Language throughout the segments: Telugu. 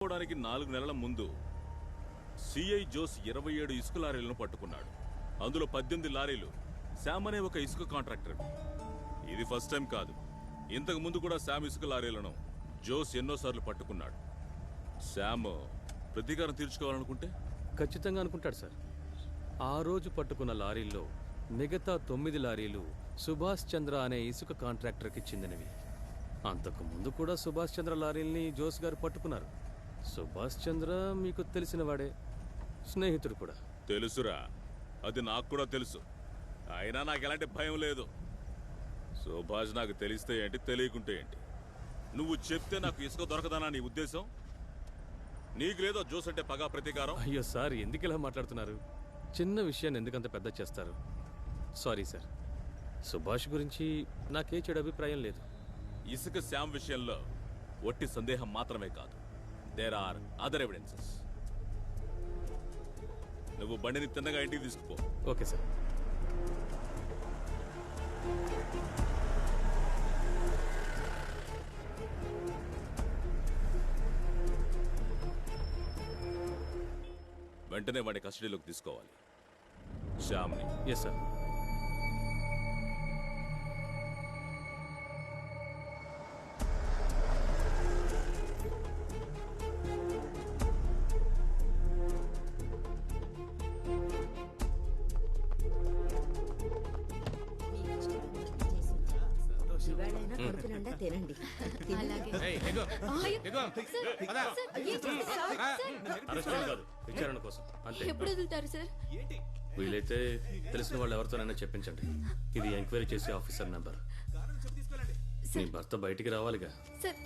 పోవడానికి 4 నెలల ముందు సిఐ జోస్ 27 ఇసుక లారీలను పట్టుకున్నాడు. అందులో 18 లారీలు శామ్ అనే ఒక ఇసుక కాంట్రాక్టర్. ఇది ఫస్ట్ టైం కాదు. ఇంతకు ముందు కూడా శామ్ ఇసుక లారీలను జోస్ ఎన్నోసార్లు పట్టుకున్నాడు. శామ్ ప్రతీకారం తీర్చుకోవాలనుకుంటే ఖచ్చితంగా అనుకుంటాడు సార్. ఆ రోజు పట్టుకున్న లారీల్లో మిగతా 9 లారీలు సుభాష్ చంద్ర అనే ఇసుక కాంట్రాక్టర్కి చెందినవి. అంతకు ముందు కూడా సుభాష్ చంద్ర లారీల్ని జోస్ గారు పట్టుకున్నారు. సుభాష్ చంద్ర మీకు తెలిసిన వాడే, స్నేహితుడు కూడా. తెలుసురా, అది నాకు కూడా తెలుసు. అయినా నాకు ఎలాంటి భయం లేదు. సుభాష్ నాకు తెలిస్తే ఏంటి, తెలియకుంటే ఏంటి? నువ్వు చెప్తే నాకు ఇసుక దొరకదనా నీ ఉద్దేశం? నీకు లేదో జోస్ అంటే పగా ప్రతీకారం? అయ్యో సార్, ఎందుకు ఇలా మాట్లాడుతున్నారు? చిన్న విషయాన్ని ఎందుకంత పెద్ద చేస్తారు? సారీ సార్, సుభాష్ గురించి నాకే చెడు అభిప్రాయం లేదు. ఇసుక శామ్ విషయంలో ఒట్టి సందేహం మాత్రమే కాదు, దేర్ ఆర్ అదర్ ఎవిడెన్సెస్. నువ్వు బండిని తిన్నగా ఇంటికి తీసుకుపో. Okay sir. వెంటనే వాడి కస్టడీలోకి తీసుకోవాలి, శ్యామ్ని. Yes sir. తినండి. విచారణ కోసం అంతే. ఎప్పుడు వదులుతారు సార్? వీలైతే తెలిసిన వాళ్ళు ఎవరితోనైనా చెప్పించండి. ఇది ఎంక్వైరీ చేసే ఆఫీసర్ నెంబర్. నీ భర్త బయటికి రావాలిగా. సార్,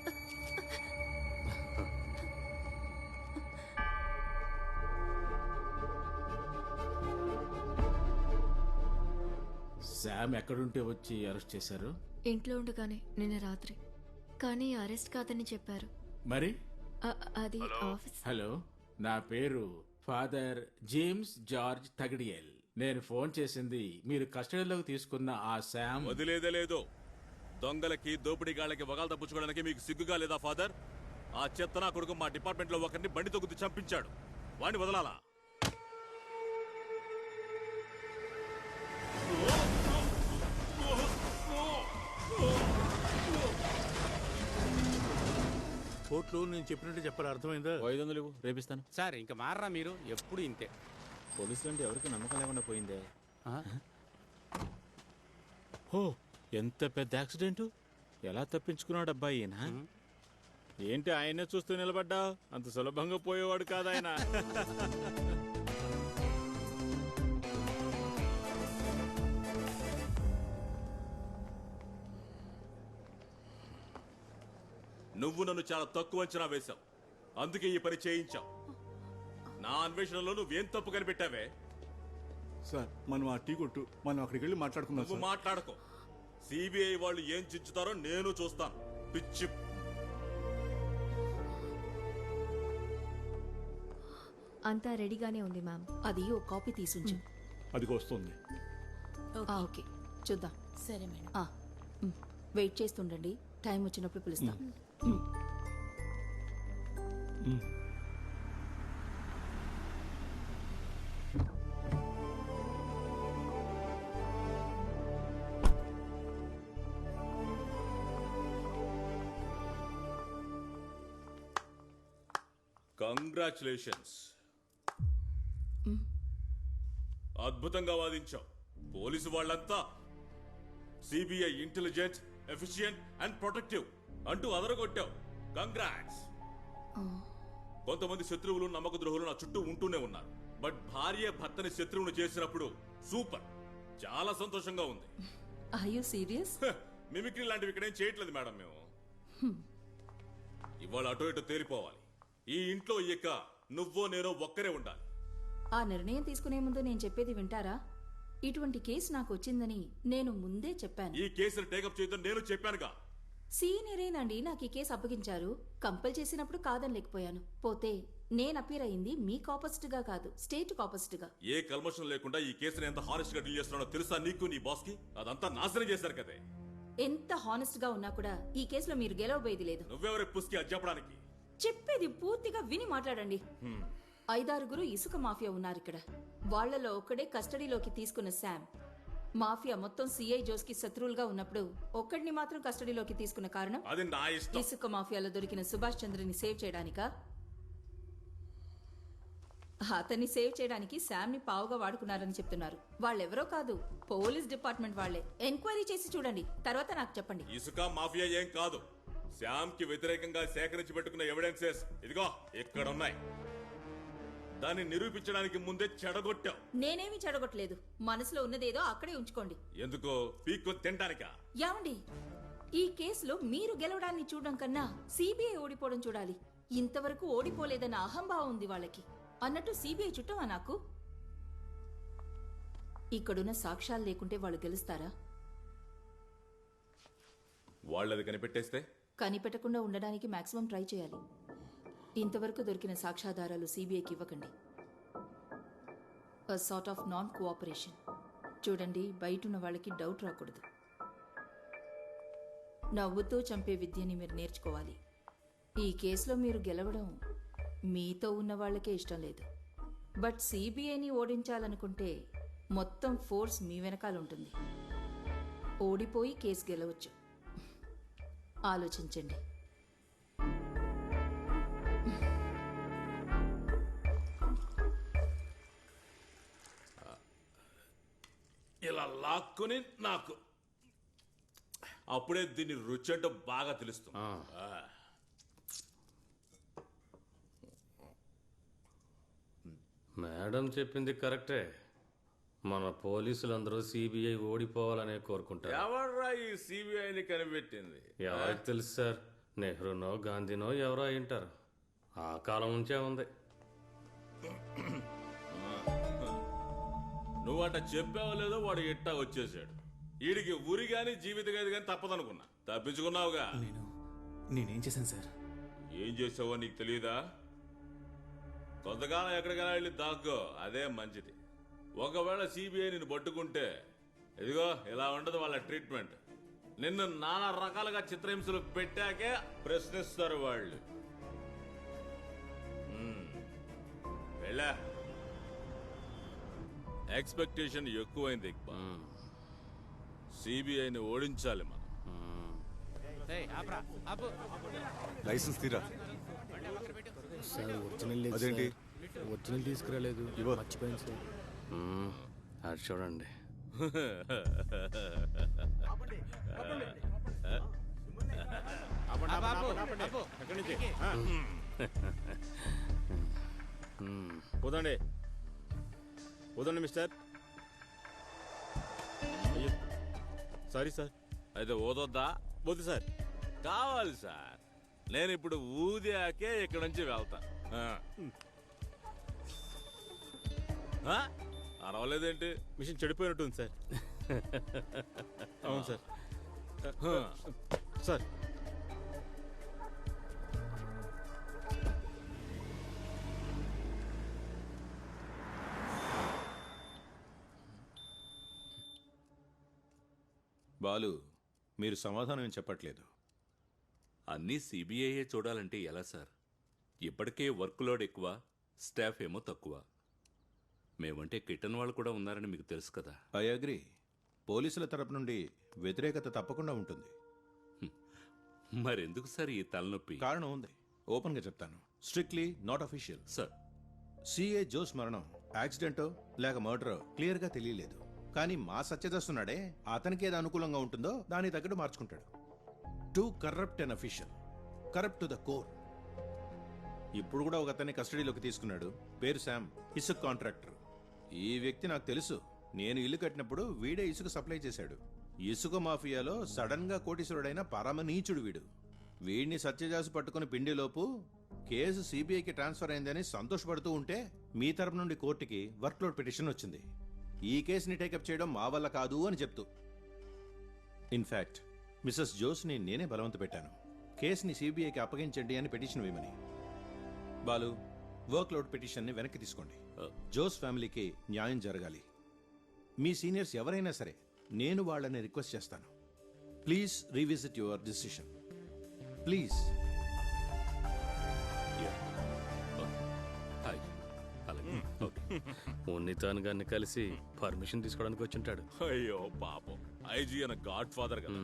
శామ్ ఎక్కడుంటే వచ్చి అరెస్ట్ చేశారు? ఇంట్లో ఉండగానే నిన్న రాత్రి. కానీ అరెస్ట్ కాదని చెప్పారు. మరి అది ఆఫీస్. హలో, నా పేరు ఫాదర్ జేమ్స్ జార్జ్ తగడియల్. నేను ఫోన్ చేసింది మీరు కస్టడీలోకి తీసుకున్న ఆ శామ్. వదిలేదే లేదు. దొంగలకి దోపిడీగాళ్ళకి వగాలు తప్పించుకోవడానికి మీకు సిగ్గుగా లేదా ఫాదర్? ఆ చెత్త నా కొడుకు మా డిపార్ట్మెంట్ లో ఒకరిని బండి తొక్కుతూ చంపించాడు. వాణ్ణి వదలాలా? కోర్టులో నేను చెప్పినట్టు చెప్పాలి, అర్థమైందా? 500 ఇవ్వు, రేపిస్తాను. సార్ ఇంకా మారరా మీరు? ఎప్పుడు ఇంతే. పోలీసులు అంటే ఎవరికి నమ్మకం లేకుండా పోయిందే. ఆ? ఓ, ఎంత పెద్ద యాక్సిడెంట్! ఎలా తప్పించుకున్నాడు అబ్బాయి ఈయన? ఏంటి ఆయనే చూస్తూ నిలబడ్డా? అంత సులభంగా పోయేవాడు కాదు ఆయన. నువ్వు నన్ను చాలా తక్కువ అంచనా వేశావు, అందుకే ఈ పని చేయించావు. నా అన్వేషణలో నువ్వేం తప్పు కనిపెట్టావే? సార్, మనం ఆ టీ కొట్టు, మనం అక్కడికి వెళ్ళి మాట్లాడుకుందాం. నువ్వు మాట్లాడుకో. సిబిఐ వాళ్ళు ఏం చించుతారో నేను చూస్తాను. పిచ్చి. అంతా రెడీగానే ఉంది మ్యామ్. అది ఓ కాపీ తీసుంచు. అదిగో వస్తుంది. ఓకే, చూద్దాం. సరే మేడం. వెయిట్ చేస్తుండండి, టైం వచ్చినప్పుడు పిలుస్తాం. కంగ్రాచులేషన్స్, అద్భుతంగా వాదించావు. పోలీసు వాళ్ళంతా CBI intelligent, efficient and protective అంటూ అదరగొట్టావు. కంగ్రాట్స్. కొంతమంది శత్రువులు, నమ్మక ద్రోహులు నా చుట్టూ ఉంటూనే ఉన్నారు. బట్ భార్య భర్తని శత్రువును చేసినప్పుడు సూపర్, చాలా సంతోషంగా ఉంది. Are you serious? మిమిక్రీ లాంటివి ఇక్కడేం చేయట్లేదు మేడం. మేము ఇవాళ అటో ఇటో తేలిపోవాలి. ఈ ఇంట్లో ఇక నువ్వో నేనో ఒక్కరే ఉండాలి. ఆ నిర్ణయం తీసుకునే ముందు నేను చెప్పేది వింటారా? ఇటువంటి కేసు నాకు వచ్చిందని నేను ముందే చెప్పాను. ఈ కేసును టేకప్ చేయొద్దని నేను చెప్పానుగా. సీనియరేనండి నాకు ఈ కేసు అప్పగించారు. కంపల్ చేసినప్పుడు కాదని లేకపోయాను. పోతే నేను అపీర్ అయింది మీకు ఆపోజిట్ గా కాదు, స్టేట్ ఆపోజిట్ గా. ఏ కల్మషం లేకుండా ఈ కేసుని ఎంత హానెస్ట్ గా డీల్ చేస్తున్నాడో తెలుసా నీకు, నీ బాస్ కి? అదంతా నాశనం చేశారు కదే. ఎంత హానెస్ట్ గా ఉన్నా కూడా ఈ కేసులో మీరు గెలవబోయేది లేదు. నువ్వెవరి పుస్కి అది చెప్పడానికి? చెప్పేది పూర్తిగా విని మాట్లాడండి. 5-6 ఇసుక మాఫియా ఉన్నారు ఇక్కడ. వాళ్లలో ఒకడే కస్టడీలోకి తీసుకున్న శామ్. మాఫియా మొత్తం సిఐ జోస్ కి శత్రువులుగా ఉన్నప్పుడు ఒక్కడిని మాత్రం కస్టడీలోకి తీసుకున్న కారణం అది నా ఇష్టం. ఇసుక మాఫియాలో దొరికిన సుభాష్ చంద్రని సేవ్ చేయడానికా? అతన్ని సేవ్ చేయడానికి శామ్ ని పావుగా వాడుకున్నారని చెప్తున్నారు. వాళ్ళెవరో కాదు, పోలీస్ డిపార్ట్మెంట్ వాళ్లే. ఎంక్వైరీ చేసి చూడండి, తర్వాత నాకు చెప్పండి. ఇసుక మాఫియా ఏం కాదు. శ్యామ్ కి వ్యతిరేకంగా సేకరించి పెట్టుకున్న ఎవిడెన్సెస్ ఇదిగో ఇక్కడ ఉన్నాయి. దాన్ని నిరూపించడానికి ముందే చెడగొట్టావు. నేనేమి చెడగొట్టలేదు. మనసులో ఉన్నదేదో అక్కడే ఉంచుకోండి. ఎందుకో పీక్కు తింటానికా? యావండి, ఈ కేసులో మీరు గెలవడాన్ని చూడడం కన్నా సిబిఐ ఓడిపోవడం చూడాలి. ఇంతవరకు ఓడిపోలేదన్న అహంభావం ఉంది వాళ్ళకి. అన్నట్టు సిబిఐ చుట్టమా నాకు? ఇక్కడున్న సాక్ష్యాలు లేకుంటే వాళ్ళు గెలుస్తారా? వాళ్ళది కనిపెట్టేస్తే కనిపెట్టకుండా ఉండడానికి మాక్సిమం ట్రై చేయాలి. ఇంతవరకు దొరికిన సాక్ష్యాధారాలు సిబిఐకి ఇవ్వకండి. A sort of non cooperation. చూడండి, బయటున్న వాళ్ళకి డౌట్ రాకూడదు. నవ్వుతూ చంపే విద్యని మీరు నేర్చుకోవాలి. ఈ కేసులో మీరు గెలవడం మీతో ఉన్న వాళ్ళకే ఇష్టం లేదు. బట్ సిబిఐని ఓడించాలనుకుంటే మొత్తం ఫోర్స్ మీ వెనకాల ఉంటుంది. ఓడిపోయి కేసు గెలవచ్చు. ఆలోచించండి. ఇలా లాక్కుని నాకు అప్పుడే దీని రుచి అంటే బాగా తెలుస్తుంది. మేడం చెప్పింది కరెక్టే. మన పోలీసులందరూ సిబిఐ ఓడిపోవాలనే కోరుకుంటారు. ఎవర్రా ఈ సిబిఐని కనిపెట్టింది? ఎవరికి తెలుసు సార్? నెహ్రూనో గాంధీనో ఎవరో అయింటారు. ఆ కాలం నుంచే ఉంది. నువ్వట చెప్పావో లేదో వాడు ఎట్టా వచ్చేసాడు. వీడికి ఉరి గాని జీవిత ఖైదు గాని తప్పదనుకున్నా. తప్పించుకున్నావుగా. నేనేం చేశాను సార్? ఏం చేసావో నీకు తెలియదా? కొంతకాలం ఎక్కడికైనా వెళ్ళి దాక్కో, అదే మంచిది. ఒకవేళ సిబిఐ నిన్ను పట్టుకుంటే ఇదిగో ఇలా ఉండదు వాళ్ళ ట్రీట్మెంట్. నిన్ను నానా రకాలుగా చిత్రహింసలు పెట్టాకే ప్రశ్నిస్తారు వాళ్ళు. వెళ్ళా. ఎక్స్పెక్టేషన్ ఎక్కువైంది ఇక్బాల్. సిబిఐని ఓడించాలి మనం. లైసెన్స్ తీరా. సార్ ఒరిజినల్ లేదు. అదేంటి? ఒరిజినల్ తీసుకురాలేదు, మర్చిపోయింది సార్. అది చూడండి. పోదండి పోదండి మిస్టర్. Sorry sir. అయితే ఓదొద్దా? వద్దు సార్. కావాలి సార్. నేను ఇప్పుడు ఊదాకే ఇక్కడ నుంచి వెళ్తా. అరవలేదేంటి? మిషన్ చెడిపోయినట్టుంది సార్. అవును సార్. సార్ బాలు, మీరు సమాధానం ఏం చెప్పట్లేదు. అన్నీ సిబిఐఏ చూడాలంటే ఎలా సార్? ఇప్పటికే వర్క్ లోడ్ ఎక్కువ, స్టాఫ్ ఏమో తక్కువ. మేమంటే కిట్టన్ వాళ్ళు కూడా ఉన్నారని మీకు తెలుసు కదా. I agree. పోలీసుల తరపు నుండి వ్యతిరేకత తప్పకుండా ఉంటుంది. మరెందుకు సార్ ఈ తలనొప్పి? కారణం ఉంది, ఓపెన్గా చెప్తాను. Strictly not official. Sir, CA Jose మరణం యాక్సిడెంటో లేక మర్డరో క్లియర్గా తెలియలేదు. కానీ మా సత్యదస్తున్నాడే, అతనికి ఏది అనుకూలంగా ఉంటుందో దానికి తగ్గట్టు మార్చుకుంటాడు. To corrupt unofficial, corrupt to the core. ఇప్పుడు కూడా ఒక అతన్ని కస్టడీలోకి తీసుకున్నాడు. పేరు శామ్, ఇసుక కాంట్రాక్టర్. ఈ వ్యక్తి నాకు తెలుసు. నేను ఇల్లు కట్టినప్పుడు వీడే ఇసుక సప్లై చేశాడు. ఇసుక మాఫియాలో సడన్ గా కోటీశ్వరుడైన పరమనీచుడు వీడు. వీడిని సత్యజాసు పట్టుకుని పిండిలోపు కేసు సిబిఐకి ట్రాన్స్ఫర్ అయిందని సంతోషపడుతూ ఉంటే మీ తరపు నుండి కోర్టుకి వర్క్లోడ్ పిటిషన్ వచ్చింది. ఈ కేసుని టేకప్ చేయడం మా వల్ల కాదు అని చెప్తూ. ఇన్ఫాక్ట్ మిసెస్ జోస్ని నేనే బలవంత పెట్టాను, కేసుని సిబిఐకి అప్పగించండి అని పిటిషన్ వేయమని. బాలు, వర్క్లోడ్ పిటిషన్ని వెనక్కి తీసుకోండి. జోస్ ఫ్యామిలీకి న్యాయం జరగాలి. మీ సీనియర్స్ ఎవరైనా సరే నేను వాళ్ళని రిక్వెస్ట్ చేస్తాను, please revisit your decision please. Unnithan గారిని కలిసి పర్మిషన్ తీసుకోవడానికి వచ్చుంటాడు. అయ్యో పాపం, ఐజీ అన్న గాడ్ ఫాదర్ కదా.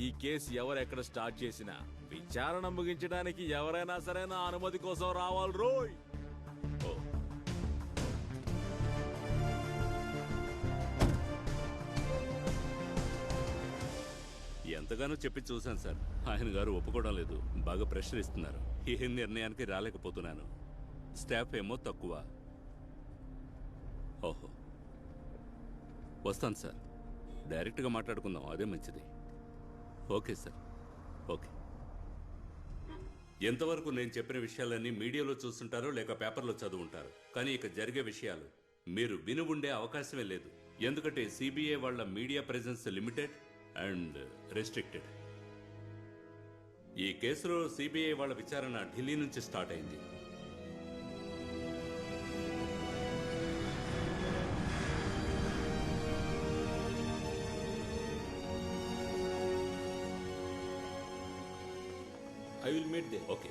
ఈ కేసు ఎవరెక్కడ స్టార్ట్ చేసినా విచారణ ముగించడానికి ఎవరైనా సరే నా అనుమతి కోసం రావాలి రోయ్. ఓ, ఎంతగానో చెప్పి చూశాను సార్, ఆయన గారు ఒప్పుకోవడం లేదు. బాగా ప్రెషర్ ఇస్తున్నారు. ఏ నిర్ణయానికి రాలేకపోతున్నాను. స్టాఫ్ ఏమో తక్కువ. ఓహో, వస్తాను సార్. డైరెక్ట్గా మాట్లాడుకుందాం, అదే మంచిది. Okay sir, okay. ఎంతవరకు నేను చెప్పిన విషయాలన్నీ మీడియాలో చూస్తుంటారో లేక పేపర్లో చదువుంటారు, కానీ ఇక జరిగే విషయాలు మీరు విని ఉండే అవకాశమే లేదు. ఎందుకంటే సిబిఐ వాళ్ళ media presence limited and restricted. ఈ కేసులో సిబిఐ వాళ్ళ విచారణ ఢిల్లీ నుంచి స్టార్ట్ అయింది. I will meet they. Okay.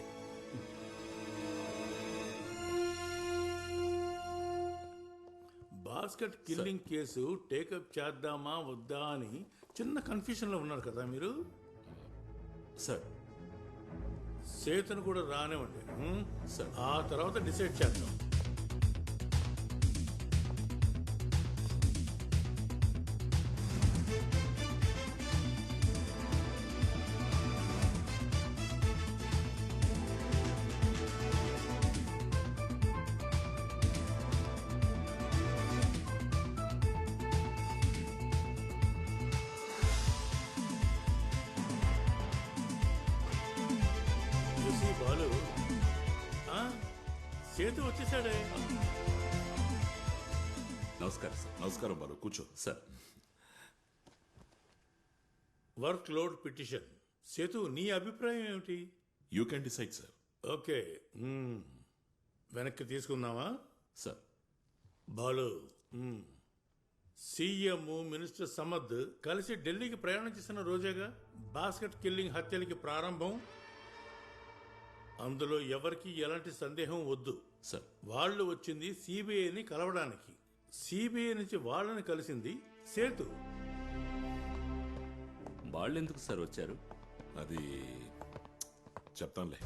Basket killing case take up చేద్దామా వద్దా అని చిన్న కన్ఫ్యూషన్లో ఉన్నారు కదా మీరు. సార్, సేతను కూడా రానివ్వండి. సార్, ఆ తర్వాత డిసైడ్ చేద్దాం. బాలు, సేతు వచ్చేసాడే. నమస్కారం సార్. నమస్కారం బాలు, కూర్చో. Sir, work load petition. Sethu, నీ అభిప్రాయం ఏమిటి? You can decide sir. Okay, వెనక్కి తీసుకుందామా? Sir. Balu, CM minister Samad కలిసి ఢిల్లీకి ప్రయాణం చేసిన రోజేగా బాస్కెట్ కిల్లింగ్ హత్యలకి ప్రారంభం. అందులో ఎవరికి ఎలాంటి సందేహం వద్దు సార్. వాళ్ళు వచ్చింది సిబిఐని కలవడానికి. సిబిఐ నుంచి వాళ్ళని కలిసింది సేతు. వాళ్ళెందుకు సార్ వచ్చారు? అది చెప్తానులే.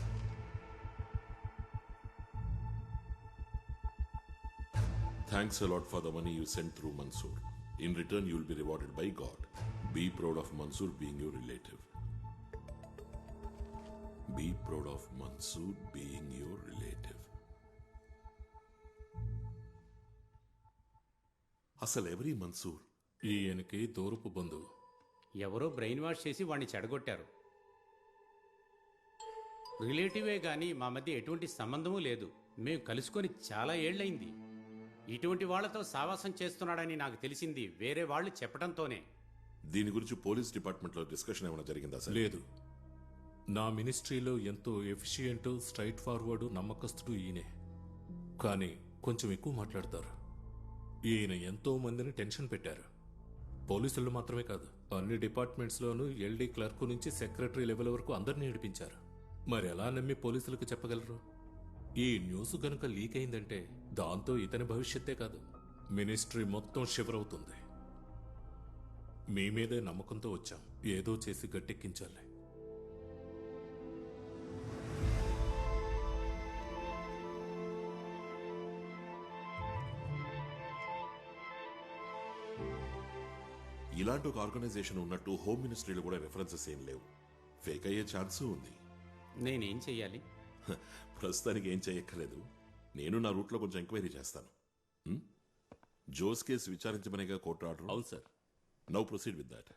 Thanks a lot for the money you send through Mansoor. In return you will be rewarded by God. Be proud of Mansoor being your relative. Be proud of Mansoor being your relative. అసలు ఎవరి మన్సూర్? ఈయనకి దూరపు బంధువు. ఎవరో బ్రెయిన్ వాష్ చేసి వాడిని చెడగొట్టారు. రిలేటివే గాని మా మధ్య ఎటువంటి సంబంధమూ లేదు. మేము కలుసుకొని చాలా ఏళ్లయింది. ఇటువంటి వాళ్లతో సావాసం చేస్తున్నాడని నాకు తెలిసింది వేరే వాళ్ళు చెప్పడంతోనే. దీని గురించి పోలీస్ డిపార్ట్మెంట్లో డిస్కషన్ ఏమైనా జరిగిందా సార్? లేదు. నా మినిస్ట్రీలో ఎంతో ఎఫిషియెంట్, స్ట్రైట్ ఫార్వర్డ్, నమ్మకస్తుడు ఈయనే. కానీ కొంచెం ఎక్కువ మాట్లాడతారు. ఈయన ఎంతో మందిని టెన్షన్ పెట్టారు. పోలీసులు మాత్రమే కాదు, అన్ని డిపార్ట్మెంట్స్లోనూ ఎల్డీ క్లర్క్ నుంచి సెక్రటరీ లెవెల్ వరకు అందరినీ ఏడిపించారు. మరి ఎలా నమ్మి పోలీసులకు చెప్పగలరు? ఈ న్యూస్ గనుక లీక్ అయిందంటే దాంతో ఇతని భవిష్యత్తే కాదు, మినిస్ట్రీ మొత్తం షివర్ అవుతుంది. మీ మీదే నమ్మకంతో వచ్చాం. ఏదో చేసి గట్టెక్కించాలి. ఇలాంటి ఒక ఆర్గనైజేషన్ ఉన్నట్టు హోమ్ మినిస్ట్రీలో కూడా రెఫరెన్సెస్ ఏం లేవు. ఫేక్ అయ్యే ఛాన్సు ఉంది. నేనేం చెయ్యాలి? ప్రస్తుతానికి ఏం చేయక్కర్లేదు. నేను నా రూట్లో కొంచెం ఎంక్వైరీ చేస్తాను. జోస్ కేసు విచారించమనేగా కోర్టు ఆర్డర్. అవును sir. Now proceed with that.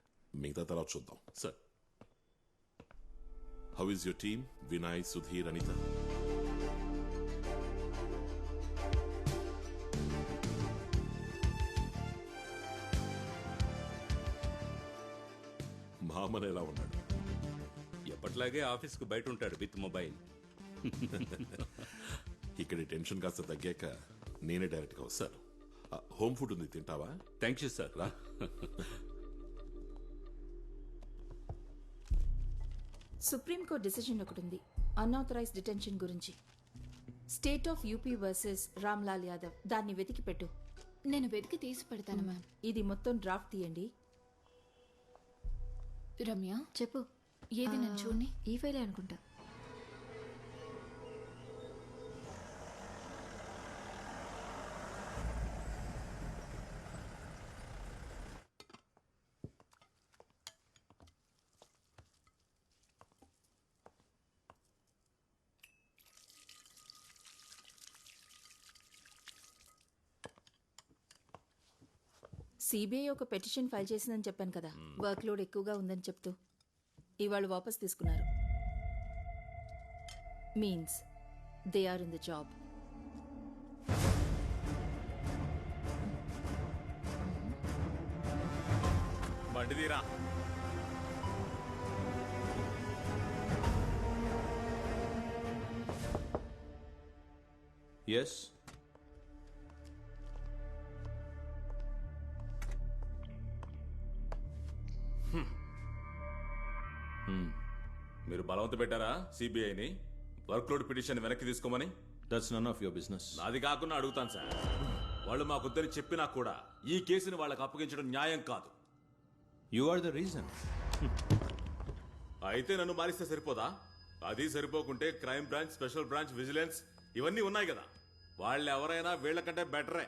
మిగతా తర్వాత చూద్దాం. Sir. How is your team? Vinay, Sudheer, Anitha? Maman ఎలా ఉన్నాడు? ఎప్పట్లాగే ఆఫీస్కు బయట ఉంటాడు విత్ మొబైల్. ఇక్కడ టెన్షన్ కాస్త తగ్గాక నేనే డైరెక్ట్గా వస్తాను. హోమ్ ఫుడ్ ఉంది, తింటావా? Thank you sir. రా. సుప్రీంకోర్టు డిసిజన్ ఒకటి ఉంది అన్ఆథరైజ్ డిటెన్షన్ గురించి. State of UP versus Ramlal Yadav, దాన్ని వెతికి పెట్టు. నేను వెతికి తీసి పెడతాను మ్యామ్. ఇది మొత్తం డ్రాఫ్ట్ తీయండి. రమ్య చెప్పు. ఏది నేను చూడండి. ఈ ఫైలే అనుకుంటా. సిబిఐ ఒక పెటిషన్ ఫైల్ చేసిందని చెప్పాను కదా, వర్క్ లోడ్ ఎక్కువగా ఉందని చెప్తూ ఇవాళ వాపస్ తీసుకున్నారు. Means they are in the job. బండిదీరా. ఎస్, మీరు బలవంత పెట్టారా సిబిఐని వర్క్ లోడ్ పిటిషన్ వెనక్కి తీసుకోమని? That's none of your business. నాది కాకుండా అడుగుతాను సార్. వాళ్ళు మాకొద్దని చెప్పినా కూడా ఈ కేసుని వాళ్ళకి అప్పగించడం న్యాయం కాదు. You are the reason. అయితే నన్ను మారిస్తే సరిపోదా? అది సరిపోకుంటే crime branch, special branch, vigilance ఇవన్నీ ఉన్నాయి కదా. వాళ్ళు ఎవరైనా వీళ్ళకంటే బెటరే.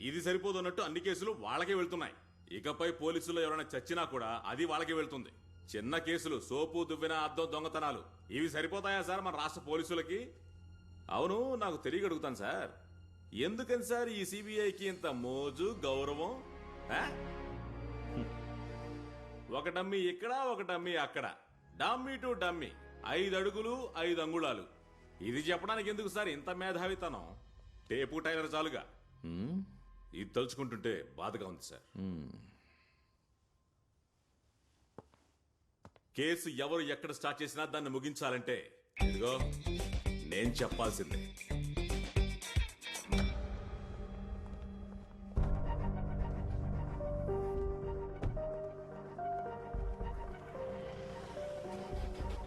ఇది సరిపోదు అన్నట్టు అన్ని కేసులు వాళ్ళకే వెళ్తున్నాయి. ఇకపై పోలీసులు ఎవరైనా చచ్చినా కూడా అది వాళ్ళకే వెళ్తుంది. చిన్న కేసులు, సోపు దువ్వెన, అద్దం దొంగతనాలు, ఇవి సరిపోతాయా సార్ మన రాష్ట్ర పోలీసులకి? అవును, నాకు తెలియ అడుగుతాను సార్, ఎందుకని సార్ ఈ సిబిఐకి ఇంత మోజు, గౌరవం? ఒక డమ్మీ ఇక్కడ, ఒక డమ్మీ అక్కడ, డమ్మీ టు డమ్మీ, 5 అడుగులు 5 అంగుళాలు. ఇది చెప్పడానికి ఎందుకు సార్ ఇంత మేధావితనం? Tape tailor చాలుగా. ఇది తలుచుకుంటుంటే బాధగా ఉంది సార్. కేసు ఎవరు ఎక్కడ స్టార్ట్ చేసినా దాన్ని ముగించాలంటే ఇదిగో నేను చెప్పాల్సిందే.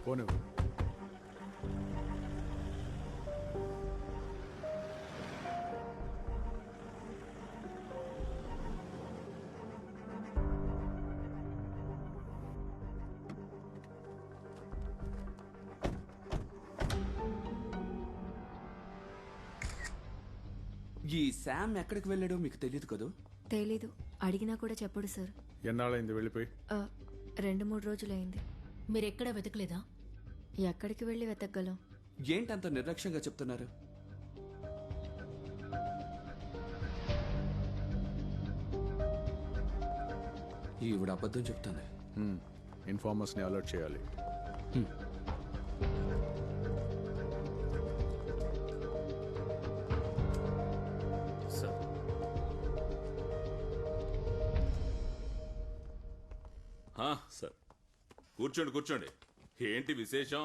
పోనీ ఈ శామ్ ఎక్కడికి వెళ్ళాడో మీకు తెలియదు కదూ? తెలీదు, అడిగినా కూడా చెప్పడు సార్. ఎన్నాళ్ళైంది వెళ్ళిపోయి? 2-3 రోజులైంది. మీరెక్కడా వెతకలేదా? ఎక్కడికి వెళ్ళి వెతకగలం? ఏంటంత నిర్లక్ష్యంగా చెప్తున్నారు? ఈవిడ అబద్ధం చెప్తాను. ఇన్ఫార్మర్స్ని అలర్ట్ చేయాలి. సార్ కూర్చోండి. ఏంటి విశేషం?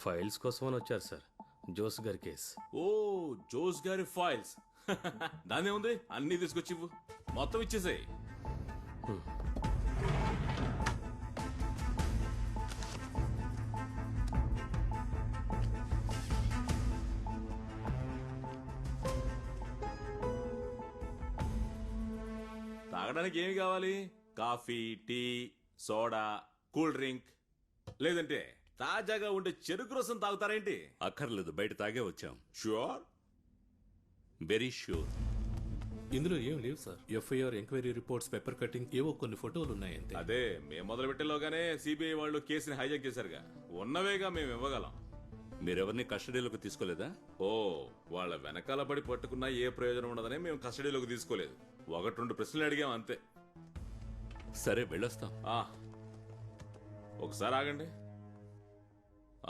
ఫైల్స్ కోసమని వచ్చారు సార్. జోస్ గారి కేసు. ఓ, జోస్ గారి ఫైల్స్. దానే ఉంది, అన్ని తీసుకొచ్చి ఇవ్వు. మొత్తం ఇచ్చేసాయి. తాగడానికి ఏమి కావాలి? Coffee, tea, soda, cool drink, లేదంటే తాజాగా ఉండే చెరుకు రసం తాగుతారేంటి? అక్కర్లేదు, బయట తాగే వచ్చాం. ష్యూర్? Very sure. ఇందులో ఏం లేవు sir. FIR, enquiry reports, paper cutting, ఏవో కొన్ని ఫోటోలు ఉన్నాయంతే. అదే మేము మొదలు పెట్టేలోగానే సిబిఐ వాళ్ళు కేసుని హైజాక్ చేశారుగా. ఉన్నవేగా మేము ఇవ్వగలం. మీరెవరిని కస్టడీలోకి తీసుకోలేదా? ఓ, వాళ్ళ వెనకాల పడి పట్టుకున్నా ఏ ప్రయోజనం ఉండదని మేము కస్టడీలోకి తీసుకోలేదు. 1-2 ప్రశ్నలు అడిగాం అంతే. సరే, వెళ్ళొస్తాం. ఒకసారి ఆగండి.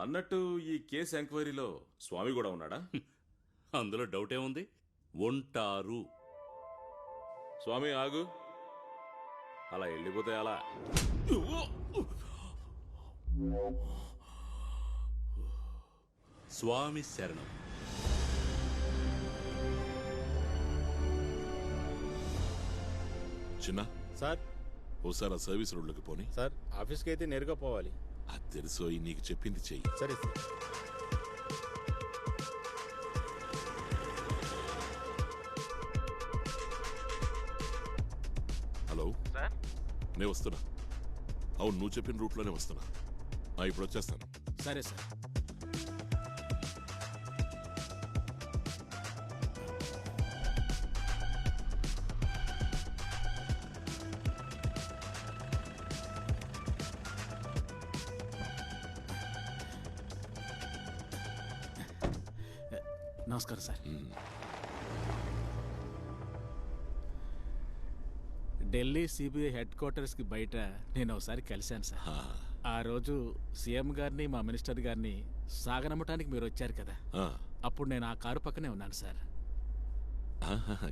అన్నట్టు ఈ కేసు ఎంక్వైరీలో స్వామి కూడా ఉన్నాడా? అందులో డౌట్ ఏముంది, ఉంటారు. స్వామి ఆగు. అలా వెళ్ళిపోతే అలా. స్వామి శరణం. చిన్న సార్, ఓసారి ఆ సర్వీస్ రోడ్లోకి పోనీ. సార్, ఆఫీస్కి అయితే నేరుగా పోవాలి. అది తెలుసోయి, నీకు చెప్పింది చెయ్యి. సరే సార్. నేను వస్తున్నా. అవును, నువ్వు చెప్పిన రూట్లోనే వస్తున్నా. ఇప్పుడు వచ్చేస్తాను. సరే సార్. నమస్కారం సార్. ఢిల్లీ సిబిఐ హెడ్ క్వార్టర్స్కి బయట నేను ఒకసారి కలిశాను సార్. ఆ రోజు సీఎం గారిని మా మినిస్టర్ గారిని సాగనమ్మటానికి మీరు వచ్చారు కదా, అప్పుడు నేను ఆ కారు పక్కనే ఉన్నాను సార్.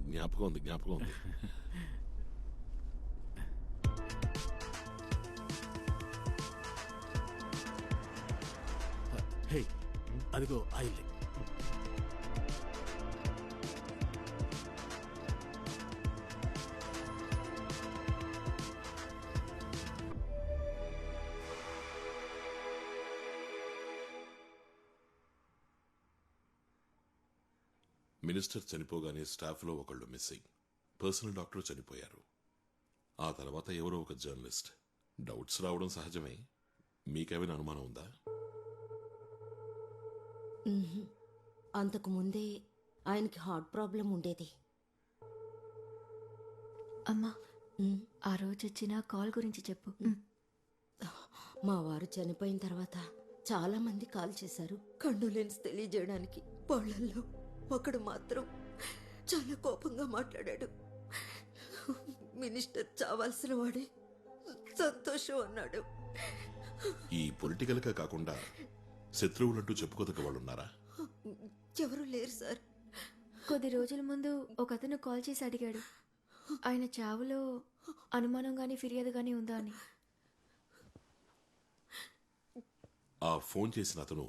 జ్ఞాపకం ఉంది, జ్ఞాపకం ఉంది. హే, అదిగో ఆయిల్. మినిస్టర్ చనిపోగానే స్టాఫ్లో ఒకళ్ళు మిస్సింగ్. పర్సనల్ డాక్టర్ చనిపోయారు. ఆ తర్వాత ఎవరో ఒక జర్నలిస్ట్. డౌట్స్ రావడం సహజమే. మీకేమైనా అనుమానం ఉందా? అంతకు ముందే ఆయనకి హార్ట్ ప్రాబ్లం ఉండేది. అమ్మా, ఆ రోజు వచ్చిన కాల్ గురించి చెప్పు. మా వారు చనిపోయిన తర్వాత చాలా మంది కాల్ చేశారు కండోలెన్స్ తెలియజేయడానికి. వాళ్ళల్లో ఒకడు మాత్రం చాలా కోపంగా మాట్లాడాడు. మినిస్టర్ చావాల్సిన వాడే, సంతోషం అన్నాడు. ఈ పొలిటికల్ గా కాకుండా శత్రువులంటూ చెప్పుకోదగ్గ వాళ్ళు ఉన్నారా? ఎవరు లేరు సార్. కొద్ది రోజుల ముందు ఒక అతను కాల్ చేసి అడిగాడు ఆయన చావులో అనుమానం గానీ ఫిర్యాదు గానీ ఉందా అని. ఆ ఫోన్ చేసిన అతను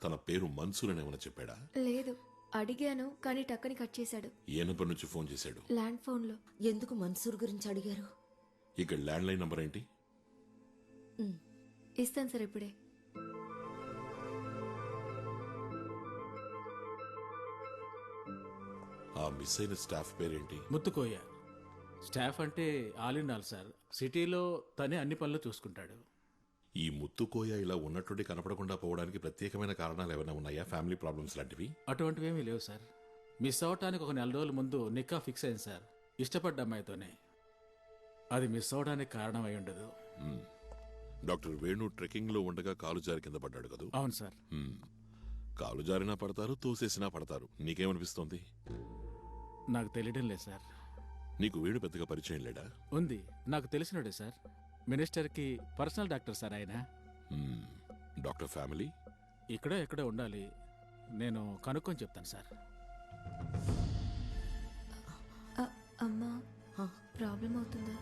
తన పేరు మన్సూర్ అని ఏమైనా చెప్పాడా? లేదు, అడిగాను కానీ టక్కని కట్ చేశాడు. ఏ నంబర్ నుంచి ఫోన్ చేశాడు? ల్యాండ్ ఫోన్లో. ఎందుకు మన్సూర్ గురించి అడిగారు? ఇక్కడ ల్యాండ్ లైన్ నంబర్ ఏంటి? ఇస్తాను సార్ ఇప్పుడే. ఆ మిస్ అయిన స్టాఫ్ పేరేంటి? ముత్తుకోయ. స్టాఫ్ అంటే ఆల్ ఇన్ ఆల్ సార్. సిటీలో తనే అన్ని పనులు చూసుకుంటాడు. ఈ ముత్తుకోయ ఇలా ఉన్నట్టుండి కనపడకుండా పోవడానికి ప్రత్యేకమైన కారణాలు ఏమైనా ఉన్నాయా? ఫ్యామిలీ ప్రాబ్లమ్స్ లాంటివి? అటువంటివేమీ లేవు సార్. మిస్ అవటానికి ఒక 4 రోజుల ముందు నిక్కా ఫిక్స్ అయింది సార్, ఇష్టపడ్డ అమ్మాయితోనే. అది మిస్ అవడానికి కారణం అయి ఉండదు. డాక్టర్ వేణు ట్రెక్కింగ్ లో ఉండగా కాలు జారి కింద పడ్డాడు కదా? అవును సార్. కాలు జారినా పడతారు, తోసేసినా పడతారు. నీకేమనిపిస్తోంది? నాకు తెలియడం లేదు సార్. నీకు వేణు పెద్దగా పరిచయం లేడా? ఉంది, నాకు తెలిసినడే సార్. మినిస్టర్కి పర్సనల్ డాక్టర్ సార్ ఆయన. డాక్టర్ ఫ్యామిలీ ఇక్కడో ఎక్కడో ఉండాలి. నేను కనుక్కొని చెప్తాను సార్. అమ్మా, ప్రాబ్లం అవుతుందా?